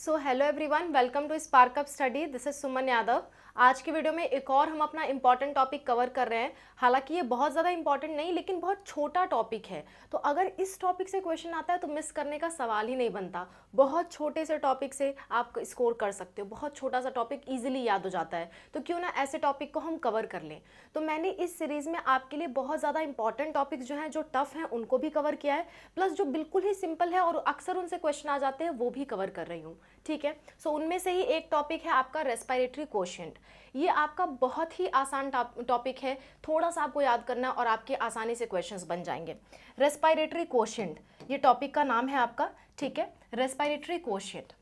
So hello everyone, welcome to Spark Up Study. This is Suman Yadav. आज की video में एक और हम अपना इंपॉर्टेंट टॉपिक कवर कर रहे हैं। हालांकि ये बहुत ज़्यादा इंपॉर्टेंट नहीं, लेकिन बहुत छोटा टॉपिक है। तो अगर इस टॉपिक से क्वेश्चन आता है तो मिस करने का सवाल ही नहीं बनता। बहुत छोटे से टॉपिक से आप स्कोर कर सकते हो। बहुत छोटा सा टॉपिक ईजिली याद हो जाता है, तो क्यों ना ऐसे टॉपिक को हम कवर कर लें। तो मैंने इस सीरीज़ में आपके लिए बहुत ज़्यादा इंपॉर्टेंट टॉपिक्स जो हैं, जो टफ हैं, उनको भी कवर किया है, प्लस जो बिल्कुल ही सिंपल है और अक्सर उनसे क्वेश्चन आ जाते हैं वो भी कवर कर रही हूँ। ठीक है, सो उनमें से ही एक टॉपिक है आपका रेस्पिरेटरी कोशेंट। ये आपका बहुत ही आसान टॉपिक है, थोड़ा सा आपको याद करना है और आपके आसानी से क्वेश्चंस बन जाएंगे। रेस्पिरेटरी कोशेंट ये टॉपिक का नाम है आपका। ठीक है, रेस्पिरेटरी कोशेंट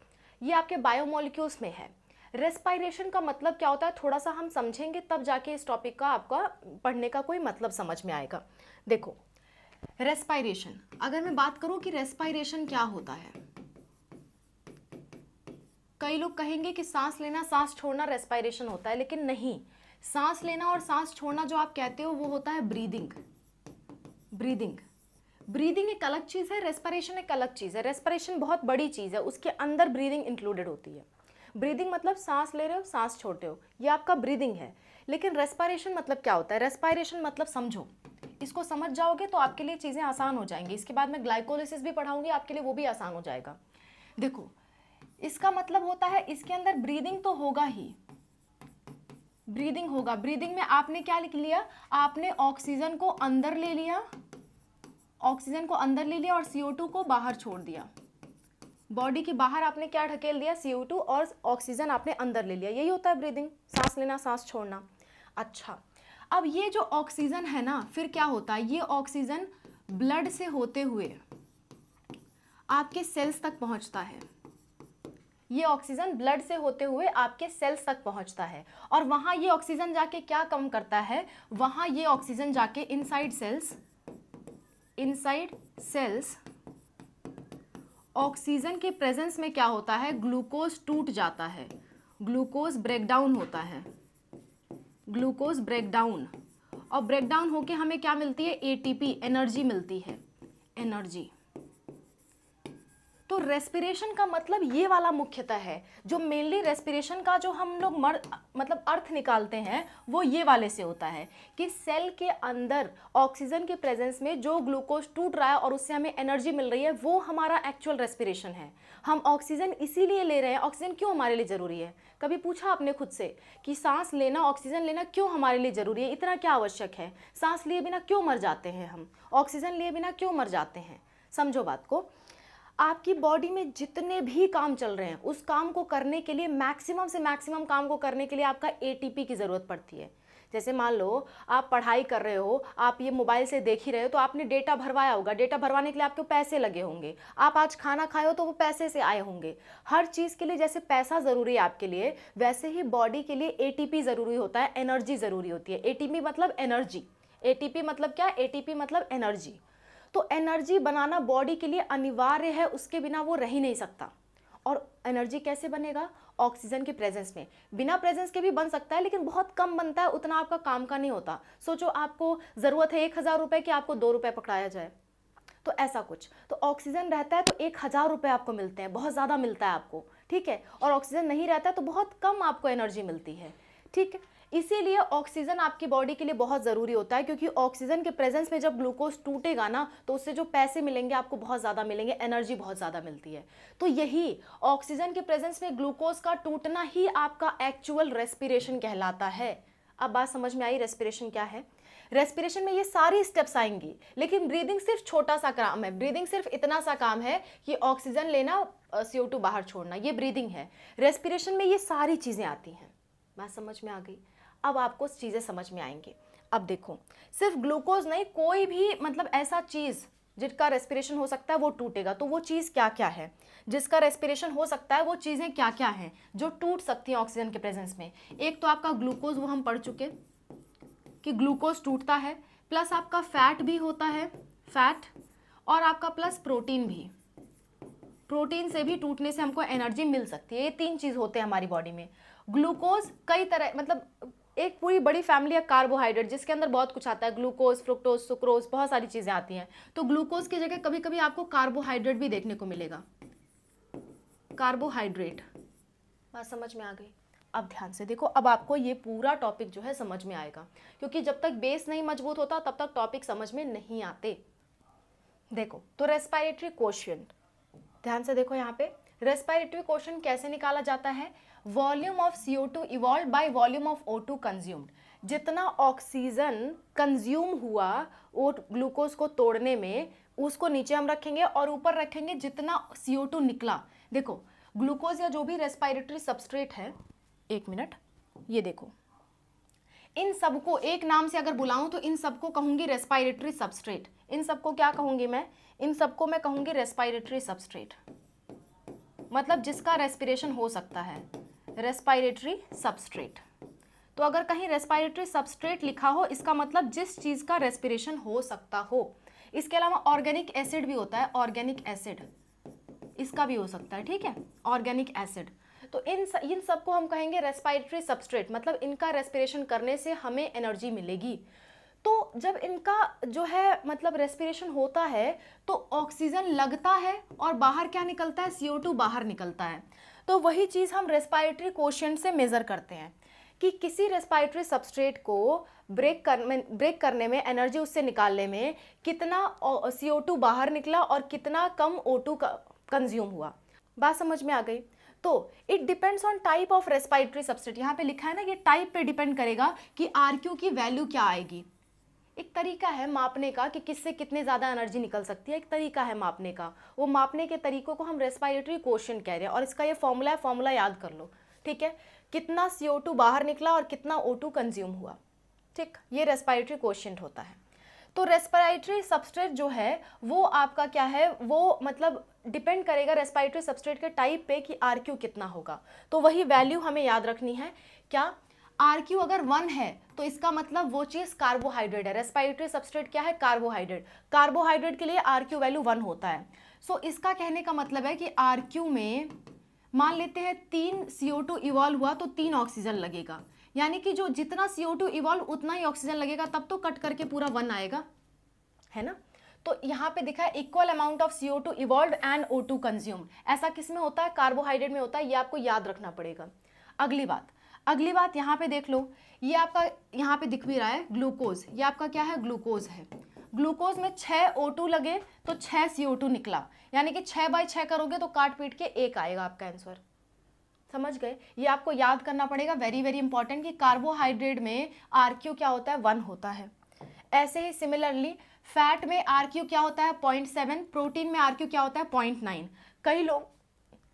ये आपके बायोमोलिक्यूल्स में है। रेस्पिरेशन का मतलब क्या होता है, थोड़ा सा हम समझेंगे तब जाके इस टॉपिक का आपका पढ़ने का कोई मतलब समझ में आएगा। देखो, रेस्पिरेशन, अगर मैं बात करूं कि रेस्पिरेशन क्या होता है, कई लोग कहेंगे कि सांस लेना सांस छोड़ना रेस्पिरेशन होता है, लेकिन नहीं। सांस लेना और सांस छोड़ना जो आप कहते हो वो होता है ब्रीदिंग। ब्रीदिंग ब्रीदिंग एक अलग चीज़ है, रेस्पिरेशन एक अलग चीज़ है। रेस्पिरेशन बहुत बड़ी चीज़ है, उसके अंदर ब्रीदिंग इंक्लूडेड होती है। ब्रीदिंग मतलब सांस ले रहे हो, सांस छोड़ते हो, ये आपका ब्रीदिंग है। लेकिन रेस्पिरेशन मतलब क्या होता है? रेस्पिरेशन मतलब समझो, इसको समझ जाओगे तो आपके लिए चीज़ें आसान हो जाएंगी। इसके बाद मैं ग्लाइकोलिसिस भी पढ़ाऊंगी आपके लिए, वो भी आसान हो जाएगा। देखो, इसका मतलब होता है इसके अंदर ब्रीदिंग तो होगा ही, ब्रीदिंग होगा। ब्रीदिंग में आपने क्या लिख लिया? आपने ऑक्सीजन को अंदर ले लिया, ऑक्सीजन को अंदर ले लिया और CO2 को बाहर छोड़ दिया। बॉडी के बाहर आपने क्या ढकेल दिया? CO2 और ऑक्सीजन आपने अंदर ले लिया। यही होता है ब्रीदिंग, सांस लेना सांस छोड़ना। अच्छा, अब ये जो ऑक्सीजन है ना, फिर क्या होता है? ये ऑक्सीजन ब्लड से होते हुए आपके सेल्स तक पहुंचता है। ये ऑक्सीजन ब्लड से होते हुए आपके सेल्स तक पहुंचता है और वहां ये ऑक्सीजन जाके क्या कम करता है? वहां ये ऑक्सीजन जाके इनसाइड सेल्स ऑक्सीजन के प्रेजेंस में क्या होता है? ग्लूकोज टूट जाता है, ग्लूकोज ब्रेकडाउन होता है, ग्लूकोज ब्रेकडाउन। और ब्रेकडाउन होके हमें क्या मिलती है? ATP, एनर्जी मिलती है, एनर्जी। तो रेस्पिरेशन का मतलब ये वाला मुख्यतः है। जो मेनली रेस्पिरेशन का जो हम लोग मतलब अर्थ निकालते हैं वो ये वाले से होता है कि सेल के अंदर ऑक्सीजन के प्रेजेंस में जो ग्लूकोज टूट रहा है और उससे हमें एनर्जी मिल रही है, वो हमारा एक्चुअल रेस्पिरेशन है। हम ऑक्सीजन इसीलिए ले रहे हैं। ऑक्सीजन क्यों हमारे लिए ज़रूरी है? कभी पूछा आपने खुद से कि सांस लेना, ऑक्सीजन लेना क्यों हमारे लिए ज़रूरी है? इतना क्या आवश्यक है? सांस लिए बिना क्यों मर जाते हैं हम? ऑक्सीजन लिए बिना क्यों मर जाते हैं? समझो बात को। आपकी बॉडी में जितने भी काम चल रहे हैं, उस काम को करने के लिए, मैक्सिमम से मैक्सिमम काम को करने के लिए आपका ATP की ज़रूरत पड़ती है। जैसे मान लो आप पढ़ाई कर रहे हो, आप ये मोबाइल से देख ही रहे हो, तो आपने डेटा भरवाया होगा। डेटा भरवाने के लिए आपको पैसे लगे होंगे। आप आज खाना खाए हो तो वो पैसे से आए होंगे। हर चीज़ के लिए जैसे पैसा ज़रूरी है आपके लिए, वैसे ही बॉडी के लिए ATP ज़रूरी होता है, एनर्जी ज़रूरी होती है। ATP मतलब एनर्जी। ATP मतलब क्या? ATP मतलब एनर्जी। तो एनर्जी बनाना बॉडी के लिए अनिवार्य है, उसके बिना वो रह ही नहीं सकता। और एनर्जी कैसे बनेगा? ऑक्सीजन के प्रेजेंस में। बिना प्रेजेंस के भी बन सकता है, लेकिन बहुत कम बनता है, उतना आपका काम का नहीं होता। सोचो, आपको ज़रूरत है 1000 रुपये की, आपको 2 रुपये पकड़ाया जाए, तो ऐसा कुछ। तो ऑक्सीजन रहता है तो 1000 रुपये आपको मिलते हैं, बहुत ज़्यादा मिलता है आपको। ठीक है, और ऑक्सीजन नहीं रहता है तो बहुत कम आपको एनर्जी मिलती है। ठीक है, इसीलिए ऑक्सीजन आपकी बॉडी के लिए बहुत ज़रूरी होता है, क्योंकि ऑक्सीजन के प्रेजेंस में जब ग्लूकोज टूटेगा ना, तो उससे जो पैसे मिलेंगे आपको बहुत ज़्यादा मिलेंगे, एनर्जी बहुत ज़्यादा मिलती है। तो यही ऑक्सीजन के प्रेजेंस में ग्लूकोज का टूटना ही आपका एक्चुअल रेस्पिरेशन कहलाता है। अब बात समझ में आई रेस्पिरेशन क्या है? रेस्पिरेशन में ये सारी स्टेप्स आएंगी, लेकिन ब्रीदिंग सिर्फ छोटा सा काम है। ब्रीदिंग सिर्फ इतना सा काम है कि ऑक्सीजन लेना, CO2 बाहर छोड़ना, ये ब्रीदिंग है। रेस्पिरेशन में ये सारी चीज़ें आती हैं। बात समझ में आ गई? अब आपको चीज़ें समझ में आएंगी। अब देखो, सिर्फ ग्लूकोज नहीं, कोई भी मतलब ऐसा चीज़ जिसका रेस्पिरेशन हो सकता है वो टूटेगा। तो वो चीज़ क्या क्या है जिसका रेस्पिरेशन हो सकता है? वो चीज़ें क्या क्या हैं जो टूट सकती हैं ऑक्सीजन के प्रेजेंस में? एक तो आपका ग्लूकोज, वो हम पढ़ चुके कि ग्लूकोज टूटता है, प्लस आपका फैट भी होता है, फैट, और आपका प्लस प्रोटीन भी। प्रोटीन से भी टूटने से हमको एनर्जी मिल सकती है। ये 3 चीज़ होते हैं हमारी बॉडी में। ग्लूकोज कई तरह, मतलब एक पूरी बड़ी फैमिली है कार्बोहाइड्रेट, जिसके अंदर बहुत कुछ आता है, ग्लूकोज, फ्रुक्टोज, सुक्रोज, बहुत सारी चीज़ें आती हैं। तो ग्लूकोज की जगह कभी कभी आपको कार्बोहाइड्रेट भी देखने को मिलेगा। कार्बोहाइड्रेट। बात समझ में आ गई? अब ध्यान से देखो, अब आपको ये पूरा टॉपिक जो है समझ में आएगा, क्योंकि जब तक बेस नहीं मजबूत होता तब तक टॉपिक समझ में नहीं आते। देखो तो रेस्पिरेटरी कोशिएंट, ध्यान से देखो यहाँ पे रेस्पिरेटरी कोशिएंट कैसे निकाला जाता है? Volume of CO2 evolve bye volume of O2 consumed. जितना ऑक्सीजन कंज्यूम हुआ वो ग्लूकोज को तोड़ने में, उसको नीचे हम रखेंगे और ऊपर रखेंगे जितना CO2 निकला। देखो ग्लूकोज या जो भी रेस्पिरेटरी सबस्ट्रेट है, एक मिनट, ये देखो इन सबको एक नाम से अगर बुलाऊं तो इन सबको कहूंगी रेस्पिरेटरी सबस्ट्रेट। इन सबको क्या कहूंगी मैं? इन सबको मैं कहूंगी रेस्पिरेटरी सबस्ट्रेट, मतलब जिसका रेस्पिरेशन हो सकता है, रेस्पिरेटरी सबस्ट्रेट। तो अगर कहीं रेस्पिरेटरी सबस्ट्रेट लिखा हो, इसका मतलब जिस चीज का रेस्पिरेशन हो सकता हो। इसके अलावा ऑर्गेनिक एसिड भी होता है, ऑर्गेनिक एसिड इसका भी हो सकता है, ठीक है, ऑर्गेनिक एसिड। तो इन सबको हम कहेंगे रेस्पिरेटरी सबस्ट्रेट, मतलब इनका रेस्पिरेशन करने से हमें एनर्जी मिलेगी। तो जब इनका जो है मतलब रेस्पिरेशन होता है तो ऑक्सीजन लगता है और बाहर क्या निकलता है? CO2 बाहर निकलता है। तो वही चीज़ हम रेस्पिरेटरी कोशिएंट से मेज़र करते हैं कि किसी रेस्पिरेटरी सबस्ट्रेट को ब्रेक करने में, एनर्जी उससे निकालने में कितना CO2 बाहर निकला और कितना कम O2 कंज्यूम हुआ। बात समझ में आ गई? तो it depends on type of respiratory substrate. यहाँ पे लिखा है ना, ये टाइप पे डिपेंड करेगा कि RQ की वैल्यू क्या आएगी। एक तरीका है मापने का कि किससे कितने ज़्यादा एनर्जी निकल सकती है, एक तरीका है मापने का। वो मापने के तरीकों को हम रेस्पिरेटरी कोशिएंट कह रहे हैं, और इसका ये फॉर्मूला है, फॉर्मूला याद कर लो, ठीक है। कितना CO2 बाहर निकला और कितना O2 कंज्यूम हुआ, ठीक, ये रेस्पिरेटरी कोशिएंट होता है। तो रेस्पिरेटरी सबस्ट्रेट जो है वो आपका क्या है, वो मतलब डिपेंड करेगा रेस्पिरेटरी सबस्ट्रेट के टाइप पे कि RQ कितना होगा। तो वही वैल्यू हमें याद रखनी है। क्या? RQ अगर 1 है तो इसका मतलब वो चीज़ कार्बोहाइड्रेट है। रेस्पिरेटरी सबस्ट्रेट क्या है? कार्बोहाइड्रेट। कार्बोहाइड्रेट के लिए RQ वैल्यू 1 होता है। सो इसका कहने का मतलब है कि RQ में मान लेते हैं 3 CO2 इवॉल्व हुआ तो 3 ऑक्सीजन लगेगा, यानी कि जो जितना CO2 इवॉल्व उतना ही ऑक्सीजन लगेगा, तब तो कट करके पूरा 1 आएगा, है ना। तो यहाँ पे दिखा है equal amount of CO2 evolve and O2 consumed. ऐसा किस में होता है? कार्बोहाइड्रेट में होता है। ये आपको याद रखना पड़ेगा। अगली बात यहाँ पे देख लो, ये आपका यहाँ पे दिख भी रहा है ग्लूकोज। ये आपका क्या है? ग्लूकोज है। ग्लूकोज में 6 O2 लगे तो 6 CO2 निकला, यानी कि 6/6 करोगे तो काट पीट के 1 आएगा आपका आंसर। समझ गए? ये आपको याद करना पड़ेगा, वेरी वेरी इंपॉर्टेंट, कि कार्बोहाइड्रेट में RQ क्या होता है? 1 होता है। ऐसे ही सिमिलरली फैट में RQ क्या होता है? 0.7। प्रोटीन में RQ क्या होता है? 0.9।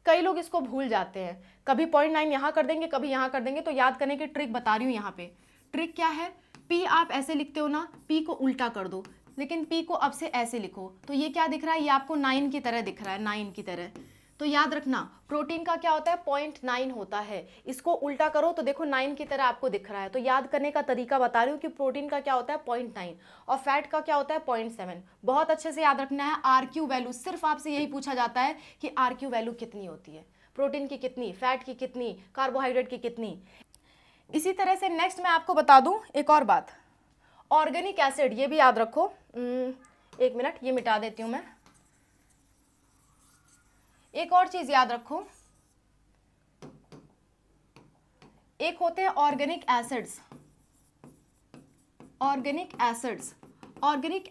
कई लोग इसको भूल जाते हैं, कभी 0.9 यहाँ कर देंगे, कभी यहाँ कर देंगे। तो याद करने की ट्रिक बता रही हूँ यहाँ पे। ट्रिक क्या है? P आप ऐसे लिखते हो ना, P को उल्टा कर दो, लेकिन P को अब से ऐसे लिखो। तो ये क्या दिख रहा है? ये आपको 9 की तरह दिख रहा है, 9 की तरह। तो याद रखना प्रोटीन का क्या होता है? 0.9 होता है। इसको उल्टा करो तो देखो 9 की तरह आपको दिख रहा है। तो याद करने का तरीका बता रही हूँ कि प्रोटीन का क्या होता है? 0.9, और फैट का क्या होता है? 0.7। बहुत अच्छे से याद रखना है। RQ वैल्यू सिर्फ आपसे यही पूछा जाता है कि RQ वैल्यू कितनी होती है, प्रोटीन की कितनी, फैट की कितनी, कार्बोहाइड्रेट की कितनी। इसी तरह से नेक्स्ट मैं आपको बता दूं एक और बात, ऑर्गेनिक एसिड, ये भी याद रखो। एक मिनट, ये मिटा देती हूं मैं। एक और चीज याद रखो, एक होते हैं ऑर्गेनिक एसिड्स। ऑर्गेनिक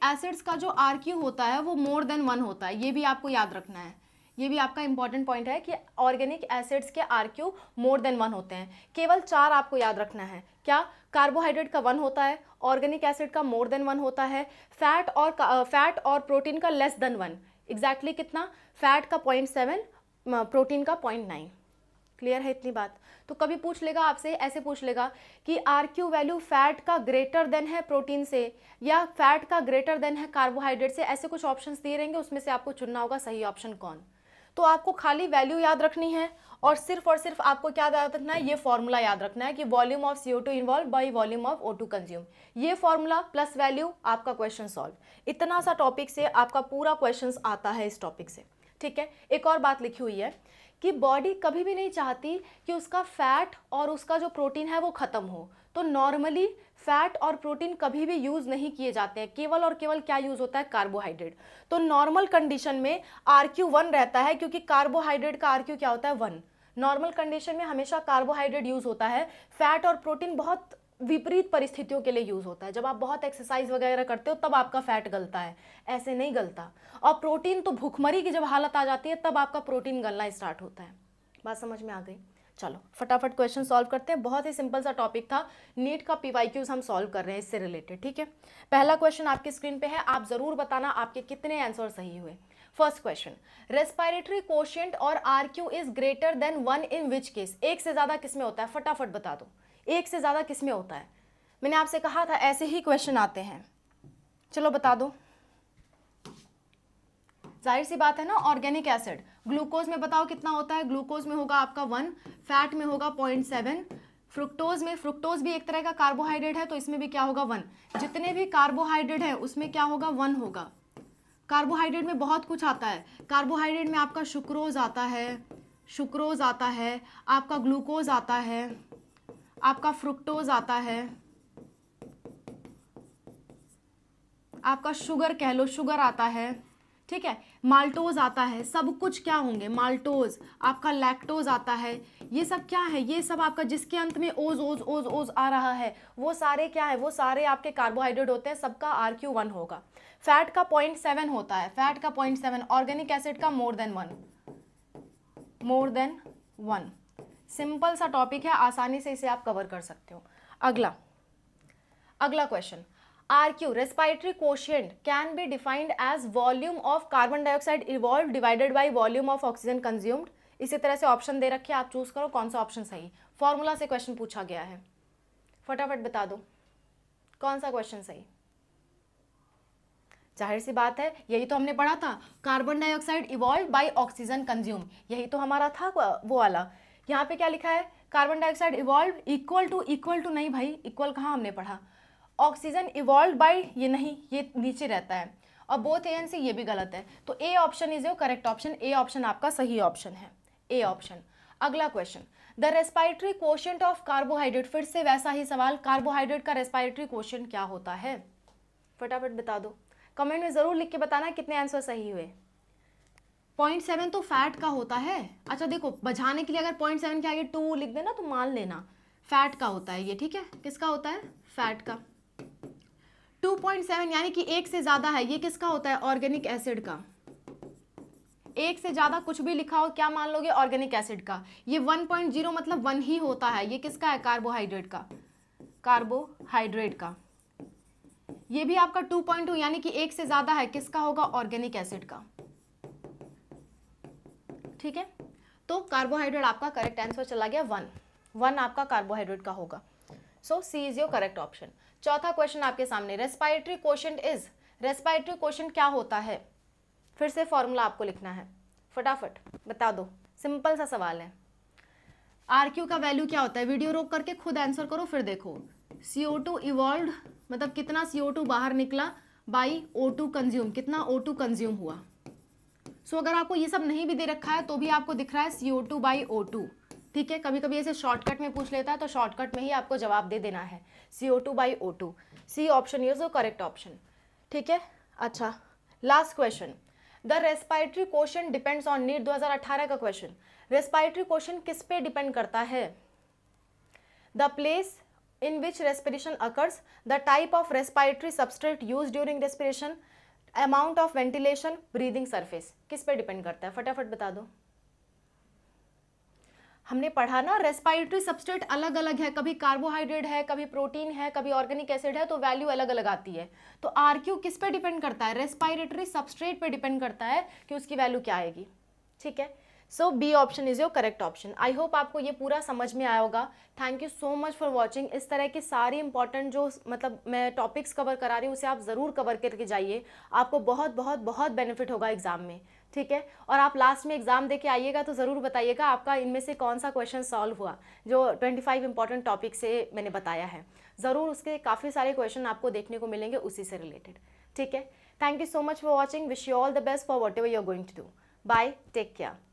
एसिड्स का जो RQ होता है वो मोर देन 1 होता है। ये भी आपको याद रखना है, ये भी आपका इंपॉर्टेंट पॉइंट है कि ऑर्गेनिक एसिड्स के RQ मोर देन 1 होते हैं। केवल 4 आपको याद रखना है। क्या? कार्बोहाइड्रेट का 1 होता है, ऑर्गेनिक एसिड का मोर देन 1 होता है, फैट और प्रोटीन का लेस देन 1। एग्जैक्टली कितना? फैट का 0.7, प्रोटीन का 0.9। क्लियर है इतनी बात? तो कभी पूछ लेगा आपसे, ऐसे पूछ लेगा कि RQ वैल्यू फैट का ग्रेटर देन है प्रोटीन से, या फैट का ग्रेटर देन है कार्बोहाइड्रेट से। ऐसे कुछ ऑप्शंस दिए रहेंगे, उसमें से आपको चुनना होगा सही ऑप्शन कौन। तो आपको खाली वैल्यू याद रखनी है, और सिर्फ आपको क्या याद रखना है? ये फॉर्मूला याद रखना है कि volume of CO2 involve by volume of O2 consume. ये फॉर्मूला प्लस वैल्यू, आपका क्वेश्चन सॉल्व। इतना सा टॉपिक से आपका पूरा क्वेश्चन आता है इस टॉपिक से, ठीक है। एक और बात लिखी हुई है कि बॉडी कभी भी नहीं चाहती कि उसका फैट और उसका जो प्रोटीन है वो ख़त्म हो। तो नॉर्मली फैट और प्रोटीन कभी भी यूज़ नहीं किए जाते हैं, केवल और केवल क्या यूज़ होता है, कार्बोहाइड्रेट। तो नॉर्मल कंडीशन में RQ 1 रहता है, क्योंकि कार्बोहाइड्रेट का RQ क्या होता है, 1। नॉर्मल कंडीशन में हमेशा कार्बोहाइड्रेट यूज़ होता है। फैट और प्रोटीन बहुत विपरीत परिस्थितियों के लिए यूज़ होता है। जब आप बहुत एक्सरसाइज वगैरह करते हो तब आपका फैट गलता है, ऐसे नहीं गलता। और प्रोटीन तो भूखमरी की जब हालत आ जाती है तब आपका प्रोटीन गलना स्टार्ट होता है। बात समझ में आ गई? चलो फटाफट क्वेश्चन सॉल्व करते हैं। बहुत ही सिंपल सा टॉपिक था, नीट का PYQs हम सॉल्व कर रहे हैं इससे रिलेटेड, ठीक है। पहला क्वेश्चन आपकी स्क्रीन पे है, आप जरूर बताना आपके कितने आंसर सही हुए। फर्स्ट क्वेश्चन, रेस्पिरेटरी कोशिएंट और RQ is greater than 1 in which case? एक से ज्यादा किस में होता है, फटाफट बता दो, एक से ज्यादा किस में होता है? मैंने आपसे कहा था ऐसे ही क्वेश्चन आते हैं, चलो बता दो। जाहिर सी बात है ना, ऑर्गेनिक एसिड, ग्लूकोज में बताओ कितना होता है, ग्लूकोज में होगा आपका 1, फैट में होगा 0.7, फ्रुक्टोज में, फ्रुक्टोज भी एक तरह का कार्बोहाइड्रेट है तो इसमें भी क्या होगा, 1। जितने भी कार्बोहाइड्रेट है उसमें क्या होगा, 1 होगा। कार्बोहाइड्रेट में बहुत कुछ आता है, कार्बोहाइड्रेट में आपका सुक्रोज आता है, सुक्रोज आता है, आपका ग्लूकोज आता है, आपका फ्रुक्टोज आता है, आपका शुगर कह लो, शुगर आता है, ठीक है, माल्टोज आता है, सब कुछ क्या होंगे, माल्टोज, आपका लैक्टोज आता है। ये सब क्या है, ये सब आपका जिसके अंत में ओज ओज ओज ओज आ रहा है वो सारे क्या है, वो सारे आपके कार्बोहाइड्रेट होते हैं, सबका RQ 1 होगा। फैट का 0.7 होता है, फैट का 0.7, ऑर्गेनिक एसिड का more than 1, more than 1। Simple सा टॉपिक है, आसानी से इसे आप कवर कर सकते हो। अगला question, RQ respiratory quotient can be defined as volume of carbon dioxide evolve divided by volume of oxygen consumed. इसी तरह से ऑप्शन दे रखे, आप चूज करो कौन सा ऑप्शन सही। फॉर्मूला से क्वेश्चन पूछा गया है, फटाफट बता दो कौन सा क्वेश्चन सही। जाहिर सी बात है, यही तो हमने पढ़ा था, carbon dioxide evolve by oxygen consume, यही तो हमारा था वो वाला। यहाँ पे क्या लिखा है, carbon dioxide evolve equal to नहीं भाई, इक्वल कहाँ हमने पढ़ा, ऑक्सीजन इवॉल्व बाय, ये नहीं, ये नीचे रहता है, और बोथ ए एंड सी, ये भी गलत है। तो A option is your correct option, A option आपका सही ऑप्शन है, ए ऑप्शन। अगला question, the respiratory quotient of carbohydrate, फिर से वैसा ही सवाल, कार्बोहाइड्रेट का रेस्पिरेटरी कोशिएंट क्या होता है, फटाफट बता दो, कमेंट में जरूर लिख के बताना कितने आंसर सही हुए। 0.7 तो फैट का होता है। अच्छा देखो, बजाने के लिए अगर 0.7 के आगे 2 लिख देना तो मान लेना फैट का होता है ये, ठीक है, किसका होता है, फैट का। 2.7 यानी कि एक से ज्यादा है, ये किसका होता है, ऑर्गेनिक एसिड का। एक से ज्यादा कुछ भी लिखा हो क्या मान लोगे, ऑर्गेनिक एसिड का। ये 1.0 मतलब 1 ही होता है, ये किसका है, कार्बोहाइड्रेट का, कार्बोहाइड्रेट का। ये भी आपका 2.2 यानी कि एक से ज्यादा है, किसका होगा, ऑर्गेनिक एसिड का, ठीक है। तो कार्बोहाइड्रेट आपका करेक्ट आंसर चला गया 1 आपका कार्बोहाइड्रेट का होगा। सो सी इज योर करेक्ट ऑप्शन। चौथा क्वेश्चन आपके सामने, respiratory quotient is, respiratory quotient क्या होता है, फिर से फॉर्मूला आपको लिखना है, फटाफट बता दो, सिंपल सा सवाल है। RQ का वैल्यू क्या होता है, वीडियो रोक करके खुद आंसर करो फिर देखो। CO2 इवॉल्व मतलब कितना CO2 बाहर निकला, बाई O2 कंज्यूम, कितना O2 कंज्यूम हुआ। सो अगर आपको ये सब नहीं भी दे रखा है तो भी आपको दिख रहा है CO2 बाई O2, ठीक है। कभी कभी ऐसे शॉर्टकट में पूछ लेता है तो शॉर्टकट में ही आपको जवाब दे देना है, CO2 by O2। C option is the correct option, ठीक है। अच्छा last question, the respiratory quotient depends on, NEET 2018 का क्वेश्चन, रेस्पिरेटरी कोशिएंट किस पे डिपेंड करता है, the place in which respiration occurs, the type of respiratory substrate used during respiration, amount of ventilation, breathing surface, किस पे depend करता है, फटाफट बता दो। हमने पढ़ा ना, रेस्पिरेटरी सबस्ट्रेट अलग अलग है, कभी कार्बोहाइड्रेट है, कभी प्रोटीन है, कभी ऑर्गेनिक एसिड है, तो वैल्यू अलग अलग आती है। तो RQ किस पे डिपेंड करता है, रेस्पिरेटरी सबस्ट्रेट पे डिपेंड करता है कि उसकी वैल्यू क्या आएगी, ठीक है। So B option is your correct option. I hope आपको ये पूरा समझ में आया होगा। Thank you so much for watching. इस तरह की सारी इंपॉर्टेंट जो मतलब मैं टॉपिक्स कवर करा रही हूँ उसे आप ज़रूर कवर करके जाइए, आपको बहुत बहुत बहुत बेनिफिट होगा एग्जाम में, ठीक है। और आप लास्ट में एग्जाम दे के आइएगा तो ज़रूर बताइएगा आपका इनमें से कौन सा क्वेश्चन सॉल्व हुआ, जो 25 इंपॉर्टेंट टॉपिक से मैंने बताया है। ज़रूर उसके काफ़ी सारे क्वेश्चन आपको देखने को मिलेंगे उसी से रिलेटेड, ठीक है। Thank you so much for watching, wish you all the best for whatever you are going to do. Bye, take care.